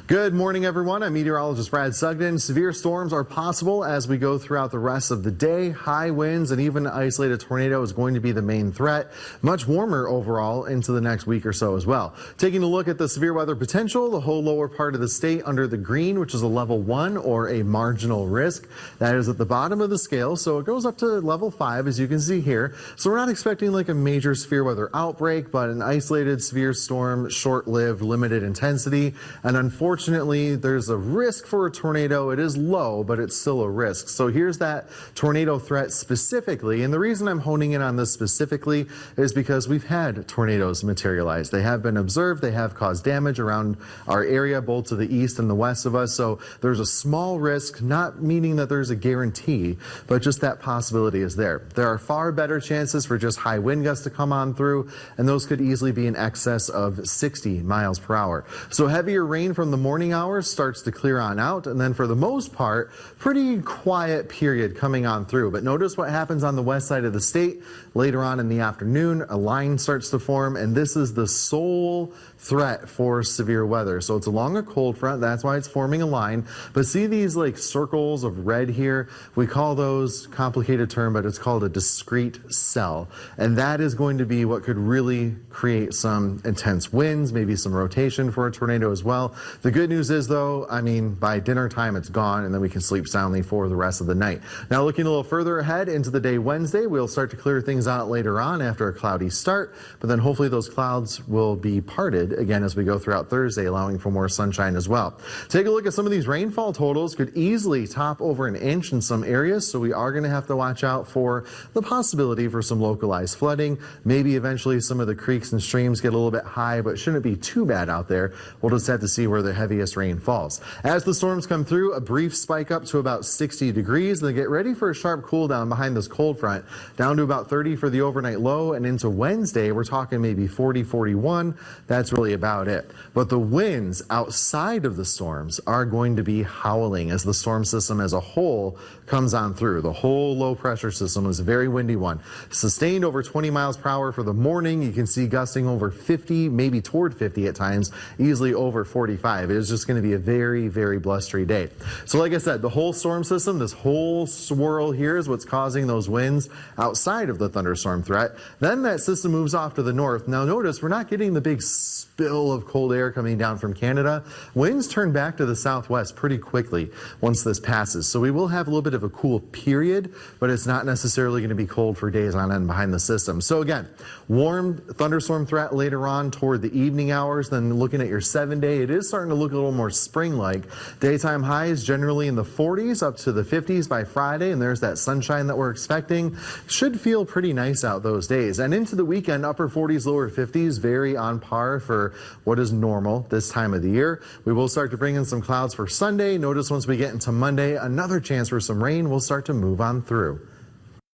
Good morning, everyone. I'm meteorologist Brad Sugden. Severe storms are possible as we go throughout the rest of the day. High winds and even an isolated tornado is going to be the main threat. Much warmer overall into the next week or so as well. Taking a look at the severe weather potential, the whole lower part of the state under the green, which is a level 1 or a marginal risk. That is at the bottom of the scale, so it goes up to level 5, as you can see here. So we're not expecting like a major severe weather outbreak, but an isolated severe storm, short-lived, limited intensity, and unfortunately, there's a risk for a tornado. It is low, but it's still a risk. So here's that tornado threat specifically. And the reason I'm honing in on this specifically is because we've had tornadoes materialize. They have been observed. They have caused damage around our area, both to the east and the west of us. So there's a small risk, not meaning that there's a guarantee, but just that possibility is there. There are far better chances for just high wind gusts to come on through, and those could easily be in excess of 60 miles per hour. So heavier rain from the morning hours starts to clear on out, and then for the most part, pretty quiet period coming on through. But notice what happens on the west side of the state later on in the afternoon. A line starts to form, and this is the sole threat for severe weather. So it's along a cold front, that's why it's forming a line. But see these like circles of red here? We call those, complicated term, but it's called a discrete cell. And that is going to be what could really create some intense winds, maybe some rotation for a tornado as well. The good news is though, I mean, by dinner time it's gone, and then we can sleep soundly for the rest of the night. Now looking a little further ahead into the day Wednesday, we'll start to clear things out later on after a cloudy start, but then hopefully those clouds will be parted again as we go throughout Thursday, allowing for more sunshine as well. Take a look at some of these rainfall totals. Could easily top over an inch in some areas, so we are going to have to watch out for the possibility for some localized flooding. Maybe eventually some of the creeks and streams get a little bit high, but shouldn't be too bad out there. We'll just have to see where the heaviest rain falls. As the storms come through, a brief spike up to about 60 degrees. Then get ready for a sharp cool down behind this cold front, down to about 30 for the overnight low, and into Wednesday we're talking maybe 40, 41. That's really about it. But the winds outside of the storms are going to be howling as the storm system as a whole comes on through. The whole low pressure system is a very windy one. Sustained over 20 miles per hour for the morning. You can see gusting over 50, maybe toward 50 at times, easily over 45. It is just going to be a very, very blustery day. So like I said, the whole storm system, this whole swirl here is what's causing those winds outside of the thunderstorm threat. Then that system moves off to the north. Now notice we're not getting the big spill of cold air coming down from Canada. Winds turn back to the southwest pretty quickly once this passes. So we will have a little bit of a cool period, but it's not necessarily going to be cold for days on end behind the system. So again, warm thunderstorm threat later on toward the evening hours. Then looking at your 7-day, it is starting to look a little more spring-like. Daytime highs generally in the 40s up to the 50s by Friday, and there's that sunshine that we're expecting. Should feel pretty nice out those days. And into the weekend, upper 40s, lower 50s, very on par for what is normal this time of the year. We will start to bring in some clouds for Sunday. Notice once we get into Monday, another chance for some rain will start to move on through.